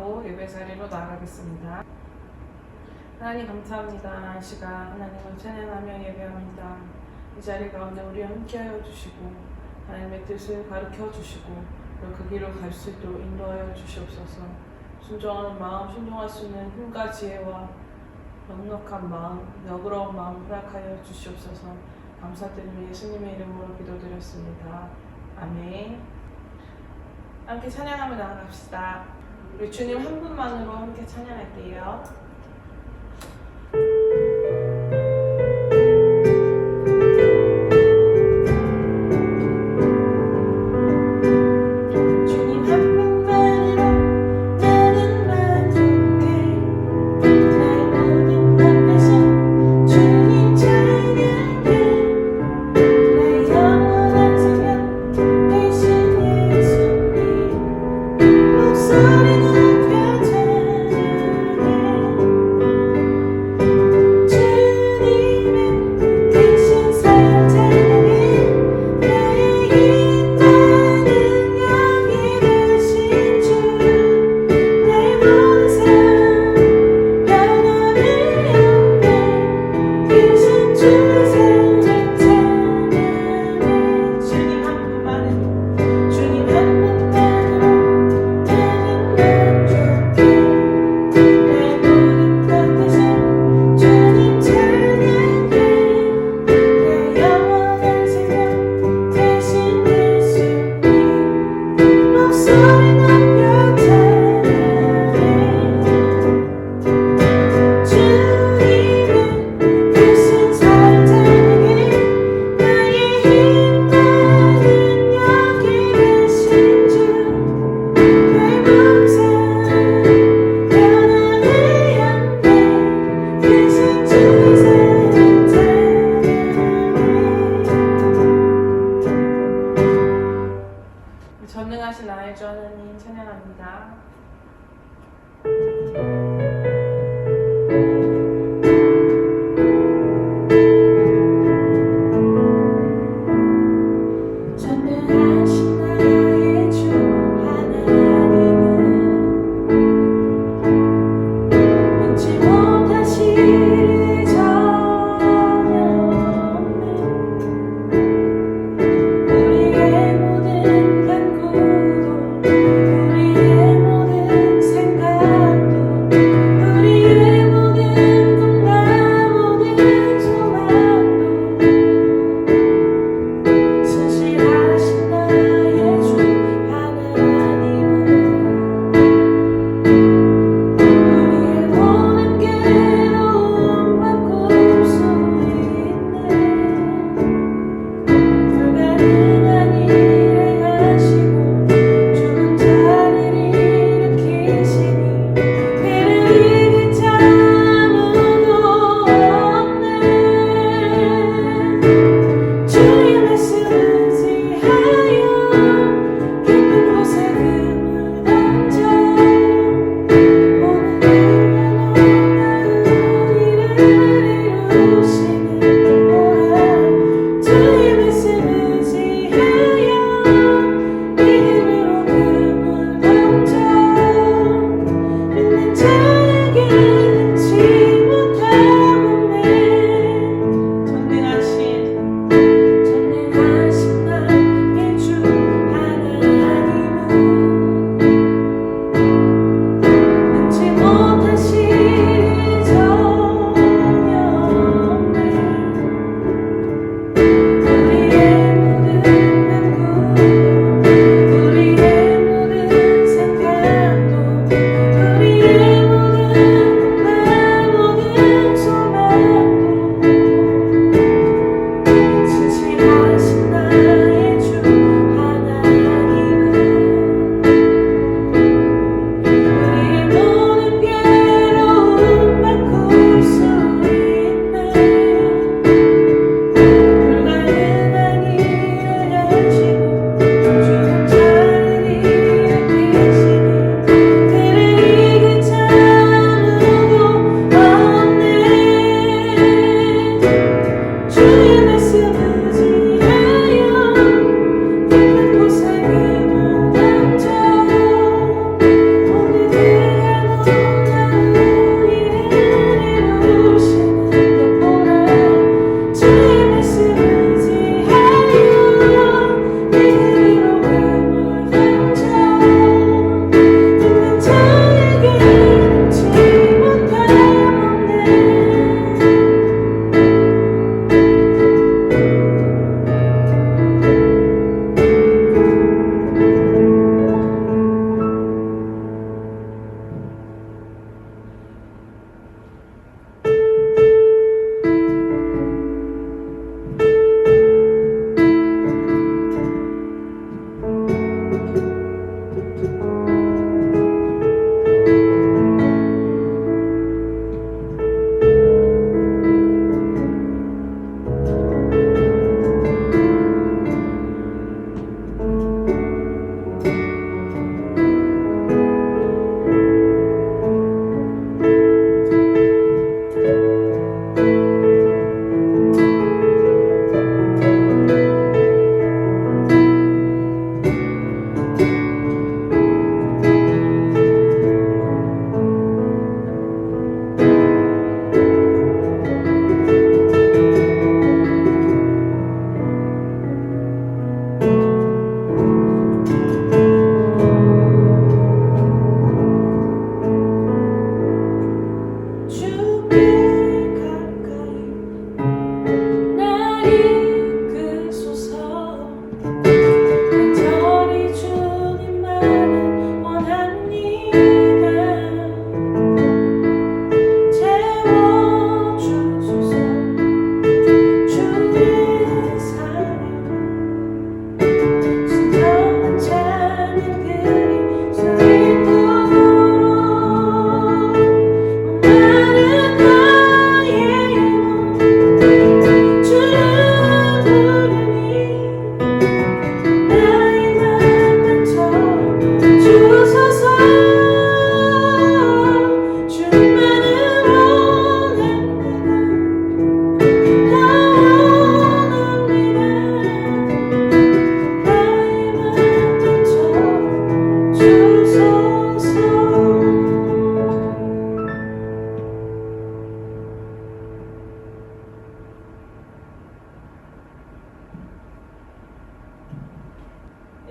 기도로 예배 자리로 나아가겠습니다. 하나님 감사합니다. 이 시간 하나님을 찬양하며 예배합니다. 이 자리 가운데 우리 함께하여 주시고 하나님의 뜻을 가르쳐 주시고 그 길로 갈 수 있도록 인도하여 주시옵소서. 순종하는 마음, 순종할 수 있는 힘과 지혜와 넉넉한 마음, 너그러운 마음 허락하여 주시옵소서. 감사드리며 예수님의 이름으로 기도드렸습니다. 아멘. 함께 찬양하며 나아갑시다. 우리 주님 한 분만으로 함께 찬양할게요. 목소리 높여 찬양해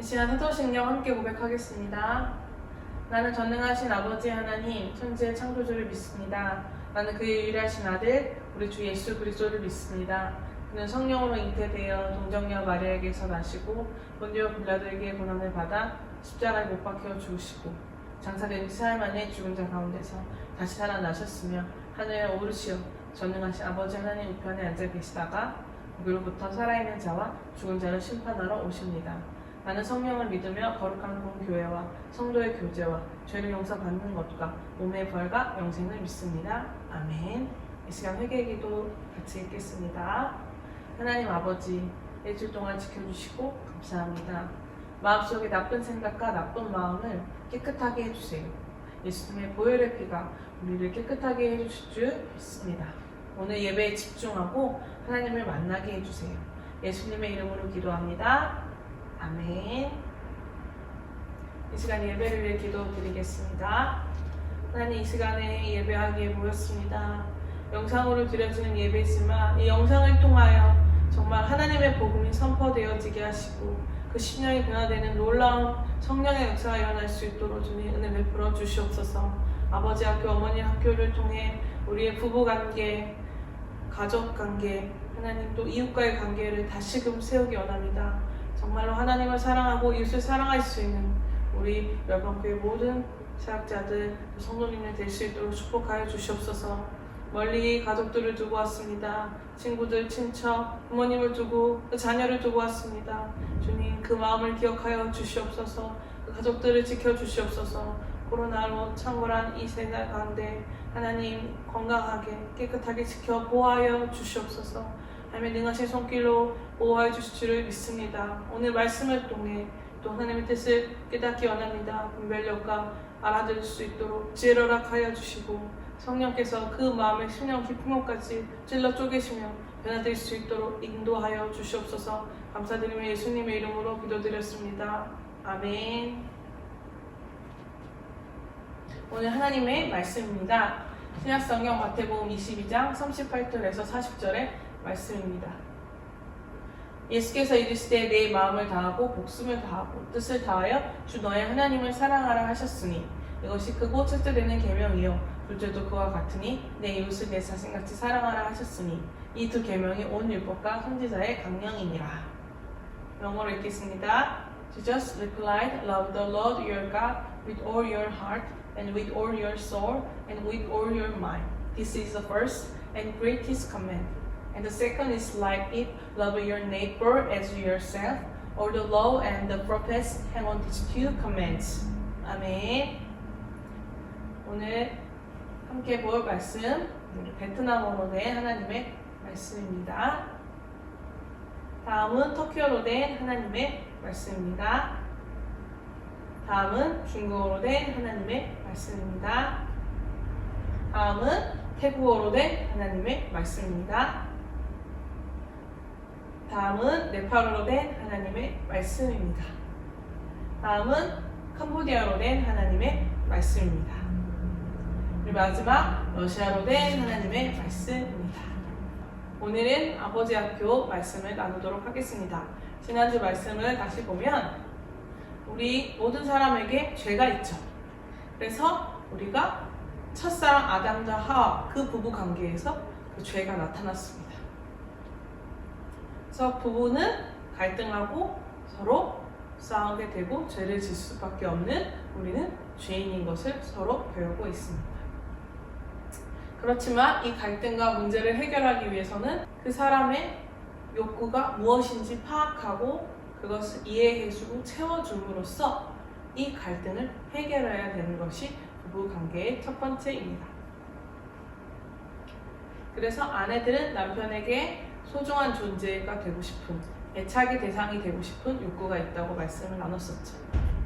시간 사도신경 함께 고백하겠습니다. 나는 전능하신 아버지 하나님, 천지의 창조주를 믿습니다. 나는 그의 유일하신 아들, 우리 주 예수 그리스도를 믿습니다. 그는 성령으로 잉태되어 동정녀 마리아에게서 나시고 본디오 빌라도에게 고난을 받아 십자가에 못 박혀 죽으시고 장사된 사흘 만에 죽은 자 가운데서 다시 살아나셨으며 하늘에 오르시어 전능하신 아버지 하나님 우편에 앉아 계시다가 거기로부터 살아있는 자와 죽은 자를 심판하러 오십니다. 나는 성령을 믿으며 거룩한 공교회와 성도의 교제와 죄를 용서받는 것과 몸의 부활과 영생을 믿습니다. 아멘. 이 시간 회개기도 같이 읽겠습니다. 하나님 아버지, 일주일 동안 지켜주시고 감사합니다. 마음속에 나쁜 생각과 나쁜 마음을 깨끗하게 해주세요. 예수님의 보혈의 피가 우리를 깨끗하게 해주실 줄 믿습니다. 오늘 예배에 집중하고 하나님을 만나게 해주세요. 예수님의 이름으로 기도합니다. 아멘. 이 시간 예배를 위해 기도드리겠습니다. 하나님, 이 시간에 예배하기에 모였습니다. 영상으로 드려지는 예배지만 이 영상을 통하여 정말 하나님의 복음이 선포되어지게 하시고 그 심령이 변화되는 놀라운 성령의 역사가 일어날 수 있도록 주님 은혜 베풀어 주시옵소서. 아버지 학교, 어머니 학교를 통해 우리의 부부관계, 가족관계, 하나님 또 이웃과의 관계를 다시금 세우기 원합니다. 정말로 하나님을 사랑하고 이웃을 사랑할 수 있는 우리 열방교회 모든 사역자들, 성도님들 될 수 있도록 축복하여 주시옵소서. 멀리 가족들을 두고 왔습니다. 친구들, 친척, 부모님을 두고 자녀를 두고 왔습니다. 주님, 그 마음을 기억하여 주시옵소서. 그 가족들을 지켜주시옵소서. 코로나로 창궐한 이 세상 가운데 하나님 건강하게 깨끗하게 지켜 보호하여 주시옵소서. 하나님의 능하신 손길로 보호하여 주실 줄을 믿습니다. 오늘 말씀을 통해 또 하나님의 뜻을 깨닫기 원합니다. 분별력과 알아들을 수 있도록 지혜를 허락하여 주시고 성령께서 그 마음의 심령 깊은 곳까지 찔러 쪼개시며 변화될 수 있도록 인도하여 주시옵소서. 감사드리며 예수님의 이름으로 기도드렸습니다. 아멘. 오늘 하나님의 말씀입니다. 신약성경 마태복음 22장 38절에서 40절의 말씀입니다. 예수께서 이르시되 내 마음을 다하고 목숨을 다하고 뜻을 다하여 주 너의 하나님을 사랑하라 하셨으니 이것이 크고 첫째 되는 계명이요 둘째도 그와 같으니 내 이웃을 내 자신같이 사랑하라 하셨으니 이 두 계명이 온 율법과 선지자의 강령이니라. 영어로 읽겠습니다. Jesus replied, Love the Lord your God with all your heart and with all your soul and with all your mind. This is the first and greatest command. And the second is like it, love your neighbor as yourself. All the law and the prophets hang on these two commands. 아멘. 오늘 함께 볼 말씀, 베트남어로 된 하나님의 말씀입니다. 다음은 터키어로 된 하나님의 말씀입니다. 다음은 중국어로 된 하나님의 말씀입니다. 다음은 태국어로 된 하나님의 말씀입니다. 다음은 네팔어로 된 하나님의 말씀입니다. 다음은 캄보디아로 된 하나님의 말씀입니다. 그리고 마지막 러시아로 된 하나님의 말씀입니다. 오늘은 아버지 학교 말씀을 나누도록 하겠습니다. 지난주 말씀을 다시 보면 우리 모든 사람에게 죄가 있죠. 그래서 우리가 첫사랑 아담과 하와 그 부부 관계에서 그 죄가 나타났습니다. 그래서 부부는 갈등하고 서로 싸우게 되고 죄를 질 수밖에 없는 우리는 죄인인 것을 서로 배우고 있습니다. 그렇지만 이 갈등과 문제를 해결하기 위해서는 그 사람의 욕구가 무엇인지 파악하고 그것을 이해해주고 채워줌으로써 이 갈등을 해결해야 되는 것이 부부관계의 첫 번째입니다. 그래서 아내들은 남편에게 소중한 존재가 되고 싶은, 애착의 대상이 되고 싶은 욕구가 있다고 말씀을 나눴었죠.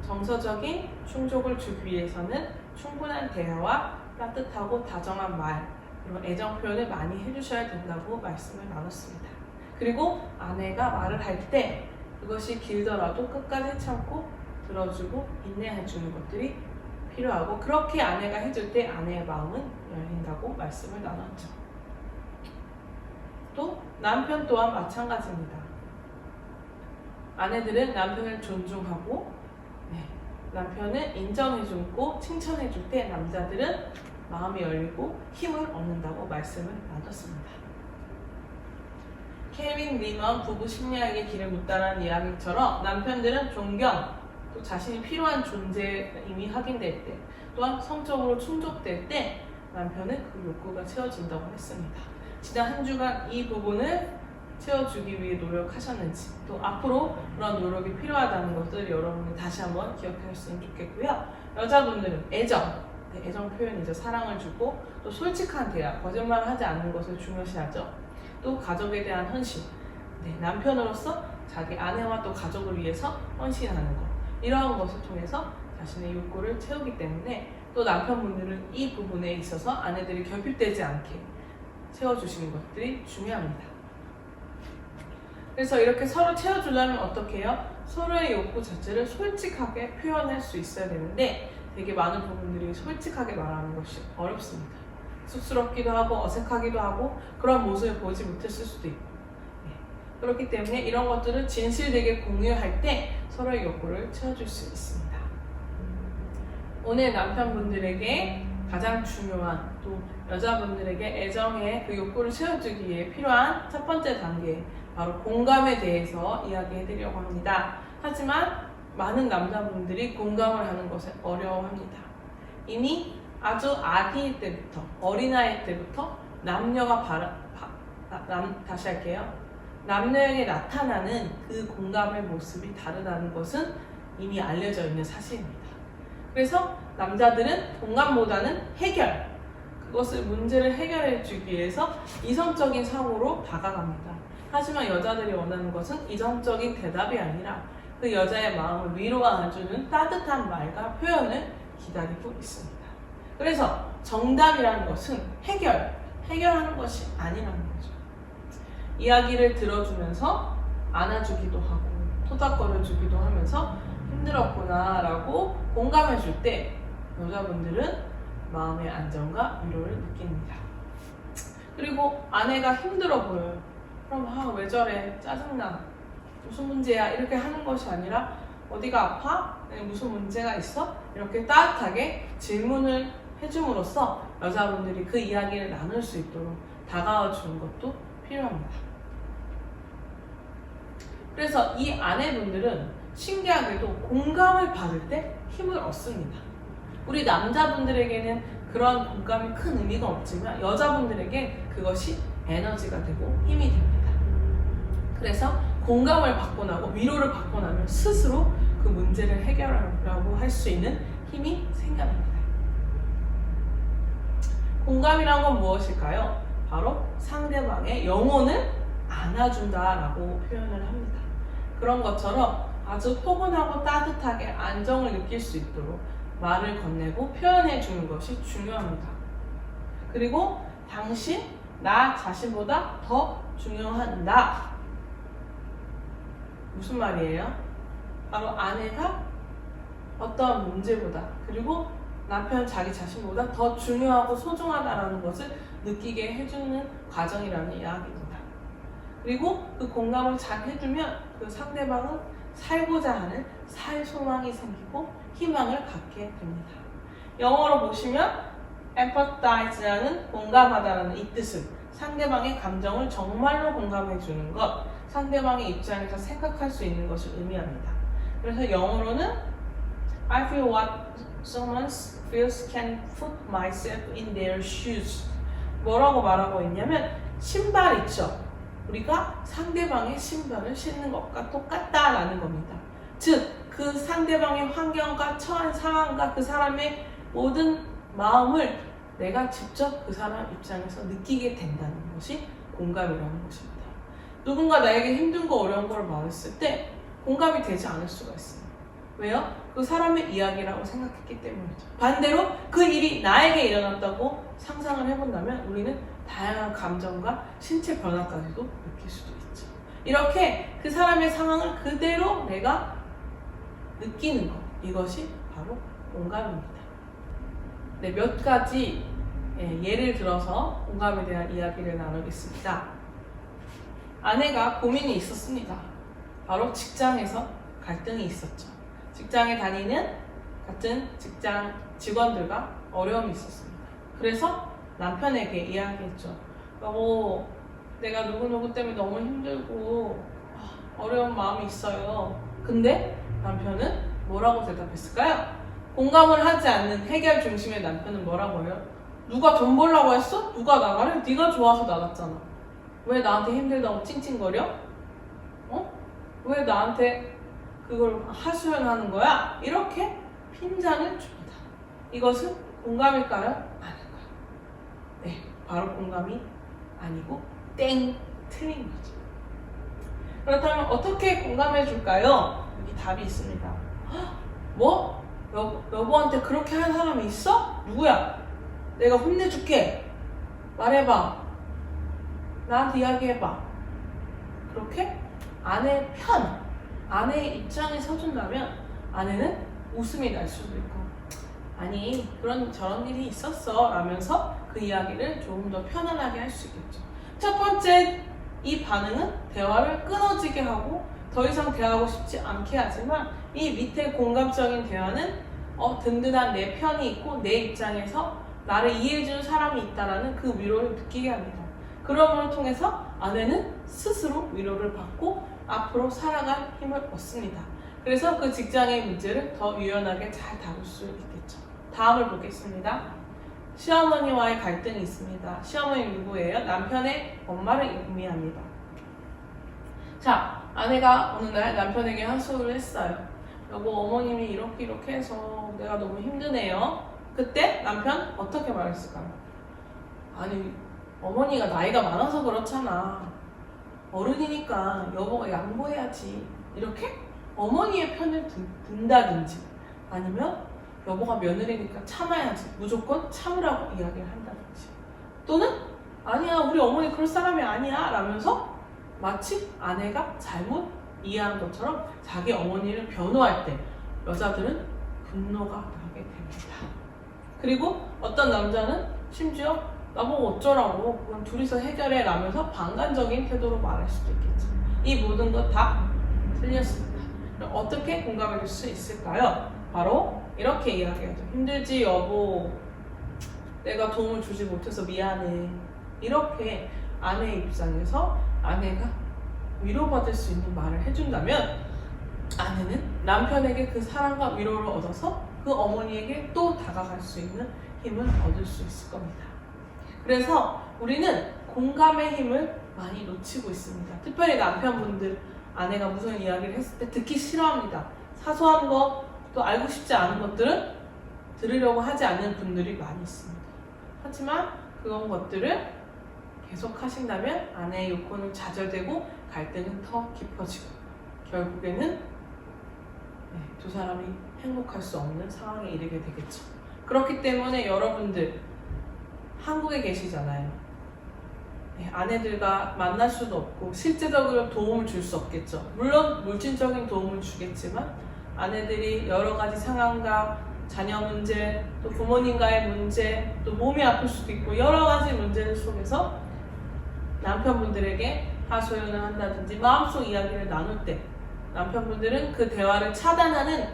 정서적인 충족을 주기 위해서는 충분한 대화와 따뜻하고 다정한 말, 그리고 애정 표현을 많이 해주셔야 된다고 말씀을 나눴습니다. 그리고 아내가 말을 할 때 그것이 길더라도 끝까지 참고 들어주고 인내해주는 것들이 필요하고, 그렇게 아내가 해줄 때 아내의 마음은 열린다고 말씀을 나눴죠. 또 남편 또한 마찬가지입니다. 아내들은 남편을 존중하고 남편을 인정해주고 칭찬해줄 때 남자들은 마음이 열리고 힘을 얻는다고 말씀을 나눴습니다. 케빈 리먼 부부 심리학의 길을 묻다라는 이야기처럼 남편들은 존경, 또 자신이 필요한 존재임이 확인될 때, 또한 성적으로 충족될 때 남편은 그 욕구가 채워진다고 했습니다. 지난 한 주간 이 부분을 채워주기 위해 노력하셨는지, 또 앞으로 그런 노력이 필요하다는 것을 여러분이 다시 한번 기억하셨으면 좋겠고요. 여자분들은 애정 표현이죠. 사랑을 주고 또 솔직한 대화, 거짓말을 하지 않는 것을 중요시하죠. 또 가족에 대한 헌신, 남편으로서 자기 아내와 또 가족을 위해서 헌신하는 것, 이러한 것을 통해서 자신의 욕구를 채우기 때문에 또 남편분들은 이 부분에 있어서 아내들이 결핍되지 않게 채워주시는 것들이 중요합니다. 그래서 이렇게 서로 채워주려면 어떻게 해요? 서로의 욕구 자체를 솔직하게 표현할 수 있어야 되는데 되게 많은 부분들이 솔직하게 말하는 것이 어렵습니다. 쑥스럽기도 하고 어색하기도 하고 그런 모습을 보지 못했을 수도 있고, 그렇기 때문에 이런 것들을 진실되게 공유할 때 서로의 욕구를 채워줄 수 있습니다. 오늘 남편분들에게 가장 중요한, 또 여자분들에게 애정의 그 욕구를 채워주기 위해 필요한 첫 번째 단계, 바로 공감에 대해서 이야기해드리려고 합니다. 하지만 많은 남자분들이 공감을 하는 것을 어려워합니다. 이미 아주 아기일 때부터, 어린아이 때부터 다시 할게요. 남녀에게 나타나는 그 공감의 모습이 다르다는 것은 이미 알려져 있는 사실입니다. 그래서 남자들은 공감보다는 해결, 그것을 문제를 해결해 주기 위해서 이성적인 사고로 다가갑니다. 하지만 여자들이 원하는 것은 이성적인 대답이 아니라 그 여자의 마음을 위로해주는 따뜻한 말과 표현을 기다리고 있습니다. 그래서 정답이라는 것은 해결하는 것이 아니라는 거죠. 이야기를 들어주면서 안아주기도 하고 토닥거려주기도 하면서 힘들었구나 라고 공감해줄 때 여자분들은 마음의 안정과 위로를 느낍니다. 그리고 아내가 힘들어 보여요. 그럼 왜 저래? 짜증나. 무슨 문제야? 이렇게 하는 것이 아니라 어디가 아파? 무슨 문제가 있어? 이렇게 따뜻하게 질문을 해줌으로써 여자분들이 그 이야기를 나눌 수 있도록 다가와 주는 것도 필요합니다. 그래서 이 아내분들은 신기하게도 공감을 받을 때 힘을 얻습니다. 우리 남자분들에게는 그런 공감이 큰 의미가 없지만 여자분들에게 그것이 에너지가 되고 힘이 됩니다. 그래서 공감을 받고 나고 위로를 받고 나면 스스로 그 문제를 해결하려고 할 수 있는 힘이 생겨납니다. 공감이란 건 무엇일까요? 바로 상대방의 영혼을 안아준다라고 표현을 합니다. 그런 것처럼 아주 포근하고 따뜻하게 안정을 느낄 수 있도록 말을 건네고 표현해 주는 것이 중요합니다. 그리고 당신, 나 자신보다 더 중요한 나. 무슨 말이에요? 바로 아내가 어떠한 문제보다, 그리고 남편 자기 자신보다 더 중요하고 소중하다라는 것을 느끼게 해주는 과정이라는 이야기입니다. 그리고 그 공감을 잘 해주면 그 상대방은 살고자 하는 살 소망이 생기고 희망을 갖게 됩니다. 영어로 보시면 empathize라는 공감하다라는 이 뜻은 상대방의 감정을 정말로 공감해 주는 것, 상대방의 입장에서 생각할 수 있는 것을 의미합니다. 그래서 영어로는 I feel what someone feels can put myself in their shoes. 뭐라고 말하고 있냐면 신발 있죠. 우리가 상대방의 신발을 신는 것과 똑같다라는 겁니다. 즉, 그 상대방의 환경과 처한 상황과 그 사람의 모든 마음을 내가 직접 그 사람 입장에서 느끼게 된다는 것이 공감이라는 것입니다. 누군가 나에게 힘든 거 어려운 걸 말했을 때 공감이 되지 않을 수가 있어요. 왜요? 그 사람의 이야기라고 생각했기 때문이죠. 반대로 그 일이 나에게 일어났다고 상상을 해본다면 우리는 다양한 감정과 신체 변화까지도 느낄 수도 있죠. 이렇게 그 사람의 상황을 그대로 내가 느끼는 것, 이것이 바로 공감입니다. 네, 몇 가지 예를 들어서 공감에 대한 이야기를 나누겠습니다. 아내가 고민이 있었습니다. 바로 직장에서 갈등이 있었죠. 직장에 다니는 같은 직장 직원들과 어려움이 있었습니다. 그래서 남편에게 이야기했죠. 내가 누구누구 때문에 너무 힘들고 어려운 마음이 있어요. 근데 남편은 뭐라고 대답했을까요? 공감을 하지 않는 해결 중심의 남편은 뭐라고 해요? 누가 돈 벌라고 했어? 누가 나가래? 네가 좋아서 나갔잖아. 왜 나한테 힘들다고 찡찡거려? 왜 나한테 그걸 하소연하는 거야? 이렇게 핀잔을 줍니다. 이것은 공감일까요? 아닐까요? 네, 바로 공감이 아니고 땡! 틀린 거죠. 그렇다면 어떻게 공감해 줄까요? 여기 답이 있습니다. 뭐? 여보한테 그렇게 한 사람이 있어? 누구야? 내가 혼내줄게. 말해봐. 나한테 이야기해봐. 그렇게 아내의 편, 아내의 입장에 서준다면 아내는 웃음이 날 수도 있고, 아니 저런 일이 있었어 라면서 그 이야기를 조금 더 편안하게 할 수 있겠죠. 첫 번째 이 반응은 대화를 끊어지게 하고 더 이상 대화하고 싶지 않게 하지만, 이 밑에 공감적인 대화는 든든한 내 편이 있고 내 입장에서 나를 이해해주는 사람이 있다는 그 위로를 느끼게 합니다. 그럼을 통해서 아내는 스스로 위로를 받고 앞으로 살아갈 힘을 얻습니다. 그래서 그 직장의 문제를 더 유연하게 잘 다룰 수 있겠죠. 다음을 보겠습니다. 시어머니와의 갈등이 있습니다. 시어머니 누구예요? 남편의 엄마를 의미합니다. 자, 아내가 어느 날 남편에게 하소연을 했어요. 여보, 어머님이 이렇게 해서 내가 너무 힘드네요. 그때 남편 어떻게 말했을까요? 아니, 어머니가 나이가 많아서 그렇잖아. 어른이니까 여보가 양보해야지. 이렇게 어머니의 편을 든다든지, 아니면 여보가 며느리니까 참아야지. 무조건 참으라고 이야기를 한다든지, 또는 아니야, 우리 어머니 그럴 사람이 아니야 라면서 마치 아내가 잘못 이해한 것처럼 자기 어머니를 변호할 때 여자들은 분노가 나게 됩니다. 그리고 어떤 남자는 심지어 나보고 어쩌라고, 그건 둘이서 해결해 라면서 방관적인 태도로 말할 수도 있겠죠. 이 모든 것 다 틀렸습니다. 그럼 어떻게 공감해 줄 수 있을까요? 바로 이렇게 이야기하죠. 힘들지 여보, 내가 도움을 주지 못해서 미안해. 이렇게 아내의 입장에서 아내가 위로받을 수 있는 말을 해준다면, 아내는 남편에게 그 사랑과 위로를 얻어서 그 어머니에게 또 다가갈 수 있는 힘을 얻을 수 있을 겁니다. 그래서 우리는 공감의 힘을 많이 놓치고 있습니다. 특별히 남편분들, 아내가 무슨 이야기를 했을 때 듣기 싫어합니다. 사소한 거, 또 알고 싶지 않은 것들은 들으려고 하지 않는 분들이 많이 있습니다. 하지만 그런 것들을 계속 하신다면 아내의 요건은 좌절되고 갈등은 더 깊어지고, 결국에는 두 사람이 행복할 수 없는 상황에 이르게 되겠죠. 그렇기 때문에 여러분들 한국에 계시잖아요. 아내들과 만날 수도 없고 실제적으로 도움을 줄 수 없겠죠. 물론 물질적인 도움을 주겠지만 아내들이 여러 가지 상황과 자녀 문제, 또 부모님과의 문제, 또 몸이 아플 수도 있고 여러 가지 문제들 속에서 남편분들에게 하소연을 한다든지 마음속 이야기를 나눌 때 남편분들은 그 대화를 차단하는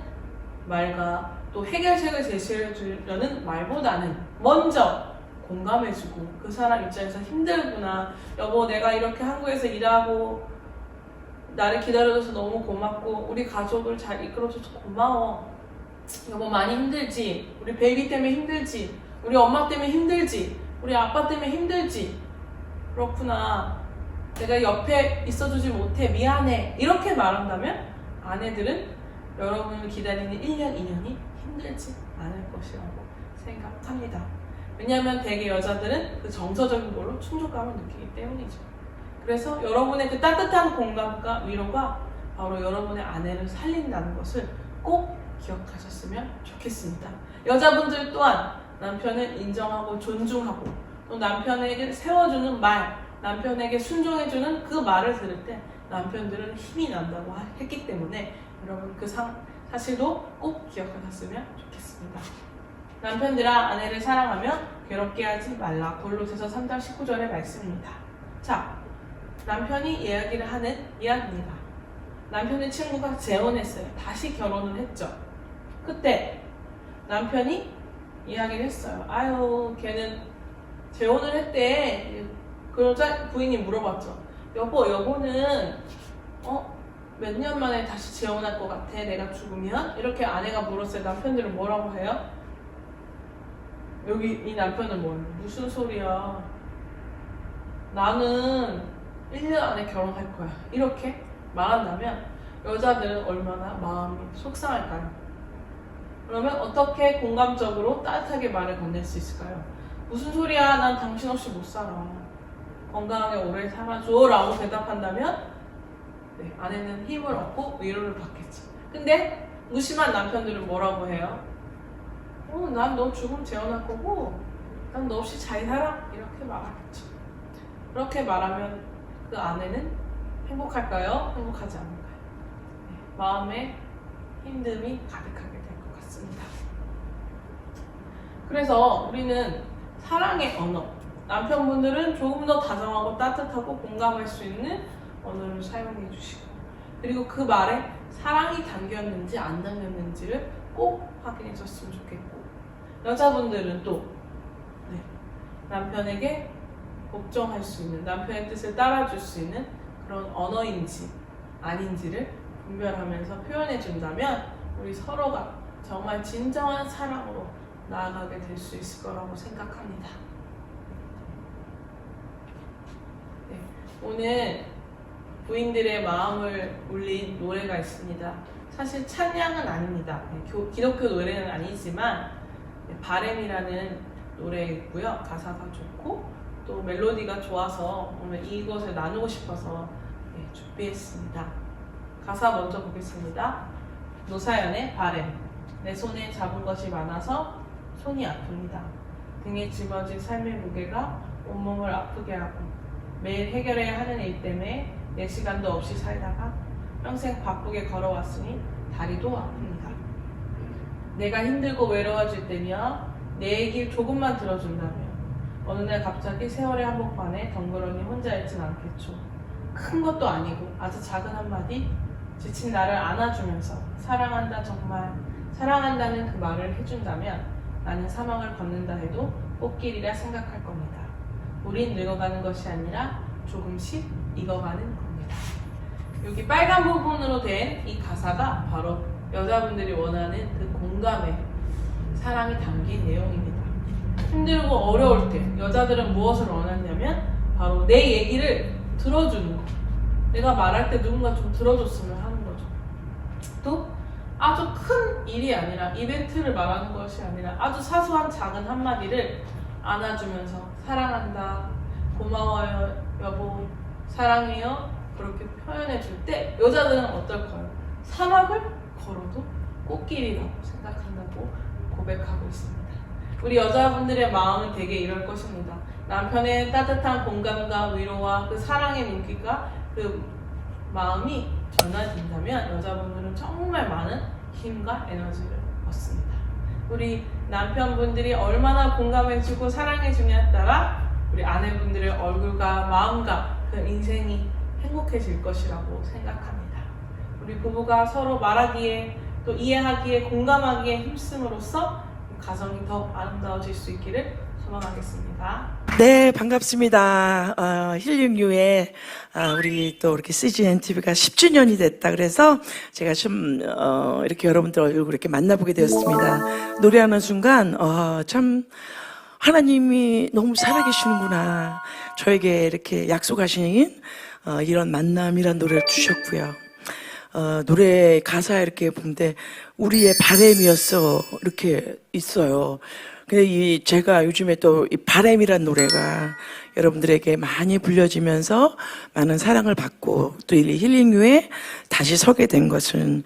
말과 또 해결책을 제시해 주려는 말보다는 먼저 공감해주고, 그 사람 입장에서 힘들구나, 여보 내가 이렇게 한국에서 일하고 나를 기다려줘서 너무 고맙고 우리 가족을 잘 이끌어줘서 고마워. 여보 많이 힘들지? 우리 베이비 때문에 힘들지? 우리 엄마 때문에 힘들지? 우리 아빠 때문에 힘들지? 그렇구나, 내가 옆에 있어주지 못해 미안해. 이렇게 말한다면 아내들은 여러분을 기다리는 1년, 2년이 힘들지 않을 것이라고 생각합니다. 왜냐하면 대개 여자들은 그 정서적인 걸로 충족감을 느끼기 때문이죠. 그래서 여러분의 그 따뜻한 공감과 위로가 바로 여러분의 아내를 살린다는 것을 꼭 기억하셨으면 좋겠습니다. 여자분들 또한 남편을 인정하고 존중하고 또 남편에게 세워주는 말, 남편에게 순종해주는 그 말을 들을 때 남편들은 힘이 난다고 했기 때문에 여러분 그 사실도 꼭 기억하셨으면 좋겠습니다. 남편들아, 아내를 사랑하며 괴롭게 하지 말라. 골로새서 3장 19절의 말씀입니다. 자, 남편이 이야기를 하는 이야기입니다. 남편의 친구가 재혼했어요. 다시 결혼을 했죠. 그때 남편이 이야기를 했어요. 아유, 걔는 재혼을 했대. 그러자 부인이 물어봤죠. 여보는 몇 년 만에 다시 재혼할 것 같아, 내가 죽으면? 이렇게 아내가 물었어요. 남편들은 뭐라고 해요? 여기 이 남편은 뭐예요? 무슨 소리야, 나는 1년 안에 결혼할 거야, 이렇게 말한다면 여자들은 얼마나 마음이 속상할까요? 그러면 어떻게 공감적으로 따뜻하게 말을 건넬 수 있을까요? 무슨 소리야, 난 당신 없이 못 살아, 건강하게 오래 살아줘 라고 대답한다면 아내는 힘을 얻고 위로를 받겠지. 근데 무심한 남편들은 뭐라고 해요? 난 너 죽으면 재혼할 거고 난 너 없이 잘 살아, 이렇게 말하겠죠. 그렇게 말하면 그 아내는 행복할까요? 행복하지 않을까요? 마음에 힘듦이 가득하게 될 것 같습니다. 그래서 우리는 사랑의 언어, 남편분들은 조금 더 다정하고 따뜻하고 공감할 수 있는 언어를 사용해 주시고, 그리고 그 말에 사랑이 담겼는지 안 담겼는지를 꼭 확인해 줬으면 좋겠고, 여자분들은 또 남편에게 복종할 수 있는, 남편의 뜻을 따라줄 수 있는 그런 언어인지 아닌지를 분별하면서 표현해 준다면 우리 서로가 정말 진정한 사랑으로 나아가게 될 수 있을 거라고 생각합니다. 오늘 부인들의 마음을 울린 노래가 있습니다. 사실 찬양은 아닙니다. 기독교 노래는 아니지만 바램이라는 노래이고요. 가사가 좋고 또 멜로디가 좋아서 오늘 이것을 나누고 싶어서 준비했습니다. 가사 먼저 보겠습니다. 노사연의 바램. 내 손에 잡은 것이 많아서 손이 아픕니다. 등에 짊어진 삶의 무게가 온몸을 아프게 하고 매일 해결해야 하는 일 때문에 내 시간도 없이 살다가 평생 바쁘게 걸어왔으니 다리도 아픕니다. 내가 힘들고 외로워질 때며 내 얘기를 조금만 들어준다면 어느 날 갑자기 세월의 한복판에 덩그러니 혼자 있진 않겠죠. 큰 것도 아니고 아주 작은 한마디, 지친 나를 안아주면서 사랑한다, 정말 사랑한다는 그 말을 해준다면 나는 사막을 걷는다 해도 꽃길이라 생각할 겁니다. 우린 늙어가는 것이 아니라 조금씩 익어가는 겁니다. 여기 빨간 부분으로 된 이 가사가 바로 여자분들이 원하는 그 공감의 사랑이 담긴 내용입니다. 힘들고 어려울 때 여자들은 무엇을 원하냐면 바로 내 얘기를 들어주는 거. 내가 말할 때 누군가 좀 들어줬으면 하는 거죠. 또 아주 큰 일이 아니라, 이벤트를 말하는 것이 아니라 아주 사소한 작은 한마디를 안아주면서 사랑한다, 고마워요, 여보, 사랑해요, 그렇게 표현해 줄 때 여자들은 어떨까요? 사막을 걸어도 꽃길이라고 생각한다고 고백하고 있습니다. 우리 여자분들의 마음은 되게 이럴 것입니다. 남편의 따뜻한 공감과 위로와 그 사랑의 눈길과 그 마음이 전달된다면 여자분들은 정말 많은 힘과 에너지를 얻습니다. 우리 남편분들이 얼마나 공감해주고 사랑해주냐에 따라 우리 아내분들의 얼굴과 마음과 그 인생이 행복해질 것이라고 생각합니다. 우리 부부가 서로 말하기에 또 이해하기에 공감하기에 힘쓰므로써 가정이 더 아름다워질 수 있기를 소망하겠습니다. 네, 반갑습니다. 힐링유에 우리 또 이렇게 CGN TV가 10주년이 됐다 그래서 제가 좀 이렇게 여러분들 얼굴 이렇게 만나보게 되었습니다. 노래하는 순간 참 하나님이 너무 살아계시는구나. 저에게 이렇게 약속하신 이런 만남이란 노래를 주셨고요. 노래 가사 이렇게 보는데 우리의 바램이었어 이렇게 있어요. 근데 제가 요즘에 또 이 바램이란 노래가 여러분들에게 많이 불려지면서 많은 사랑을 받고 또 이 힐링유에 다시 서게 된 것은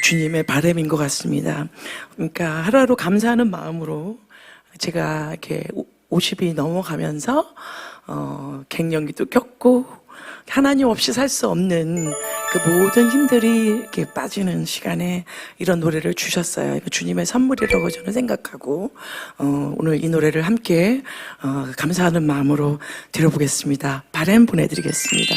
주님의 바램인 것 같습니다. 그러니까 하루하루 감사하는 마음으로 제가 이렇게 50이 넘어가면서 갱년기도 겪고 하나님 없이 살 수 없는 그 모든 힘들이 이렇게 빠지는 시간에 이런 노래를 주셨어요. 주님의 선물이라고 저는 생각하고 오늘 이 노래를 함께 감사하는 마음으로 들어보겠습니다. 바램 보내드리겠습니다.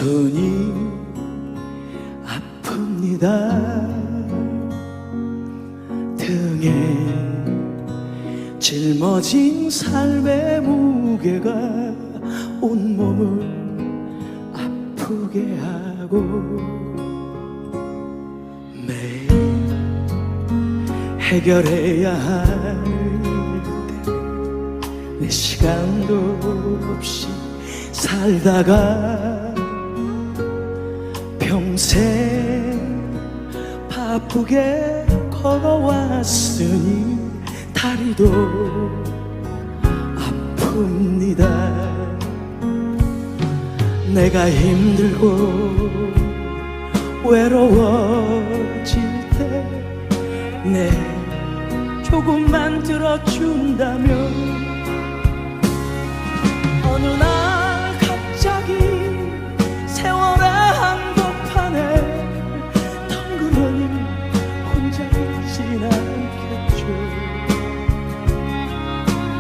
손이 아픕니다. 등에 짊어진 삶의 무게가 온몸을 아프게 하고 매일 해결해야 할 내 시간도 없이 살다가 평생 바쁘게 걸어왔으니 다리도 아픕니다. 내가 힘들고 외로워질 때 내 조금만 들어준다면 어느 날 갑자기 세월의 한복판에 덩그러니 혼자 있진 않겠죠.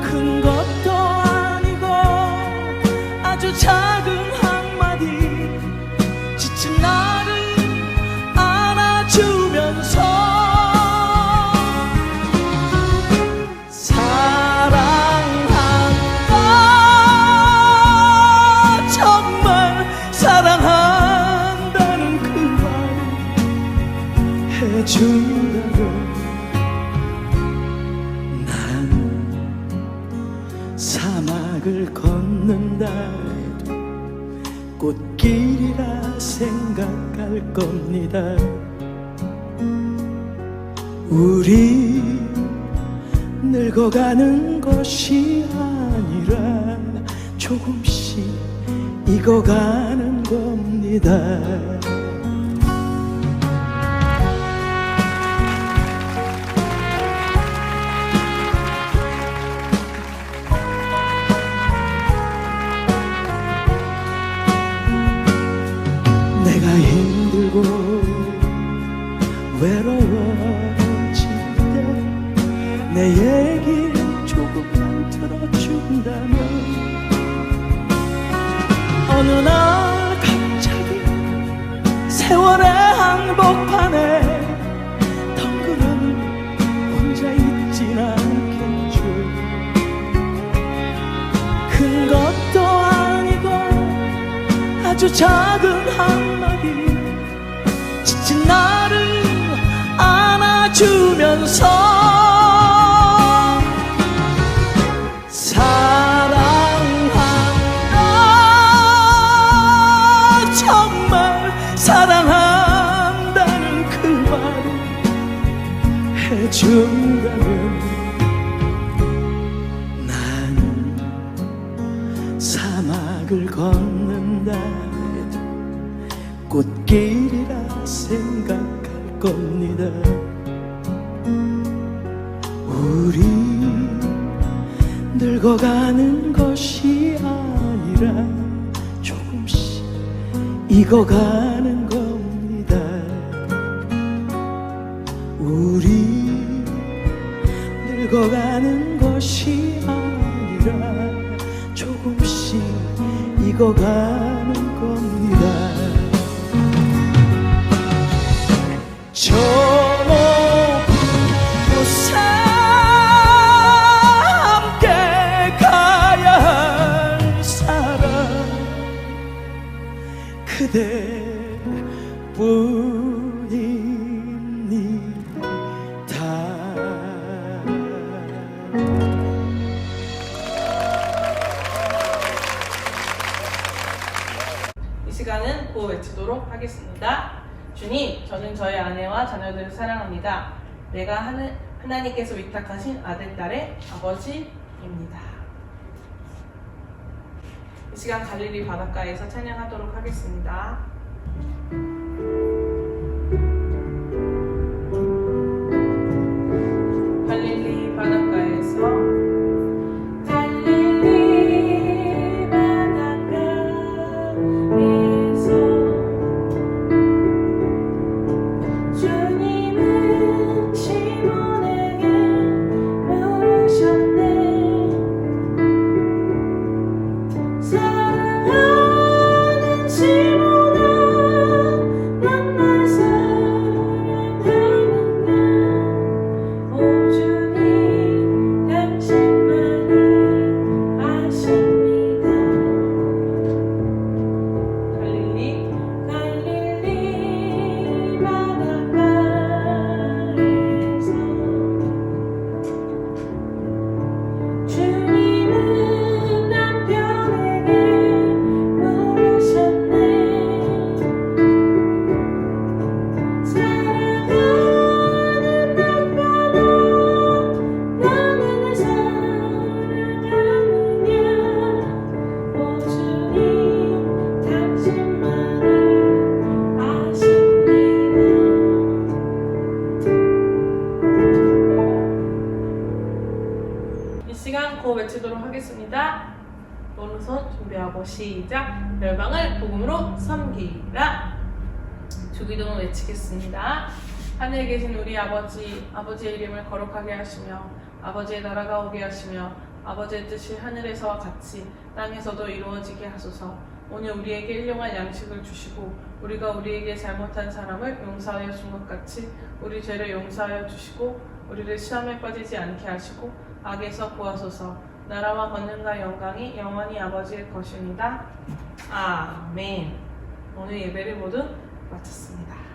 큰 것도 아니고 아주 작은 한마디 지친 나를 안아주면서 사랑한다, 정말 사랑한다는 그 말을 해준다면 난 사막을 걷는다 해도 꽃길이라 생각할 겁니다. 우리 늙어가는 것이 아니라 조금씩 익어가는 겁니다. 내가 힘들고 외로워질 때 내 얘기 조금만 들어준다면 어느 날 갑자기 세월의 한복판에 덩그러니 혼자 있진 않겠죠. 큰 것도 아니고 아주 작은 한마디 지친 나를 안아주면서 사랑한다, 정말 사랑한다는 그 말을 해준다면 난 사막을 걷는다 해도 꽃길이라 생각할 겁니다. 우리 늙어가는 것이 아니라 조금씩 익어가는 겁니다. 우리 늙어가는 것이 아니라 조금씩 익어가는 겁니다. 저 높은 곳에 함께 가야 할 사람 그대뿐입니다. 이 시간은 구호 외치도록 하겠습니다. 주님, 저는 저희 아내와 자녀들을 사랑합니다. 내가 하나님께서 위탁하신 아들, 딸의 아버지입니다. 이 시간 갈릴리 바닷가에서 찬양하도록 하겠습니다. 갈릴리 바닷가에서 사랑하는 시몬 않고 외치도록 하겠습니다. 오른손 준비하고 시작. 열방을 복음으로 섬기라. 주기도문 외치겠습니다. 하늘에 계신 우리 아버지, 아버지의 이름을 거룩하게 하시며 아버지의 나라가 오게 하시며 아버지의 뜻이 하늘에서와 같이 땅에서도 이루어지게 하소서. 오늘 우리에게 일용할 양식을 주시고 우리가 우리에게 잘못한 사람을 용서하여 준 것 같이 우리 죄를 용서하여 주시고 우리를 시험에 빠지지 않게 하시고 악에서 구하소서. 나라와 권능과 영광이 영원히 아버지의 것입니다. 아멘. 오늘 예배를 모두 마쳤습니다.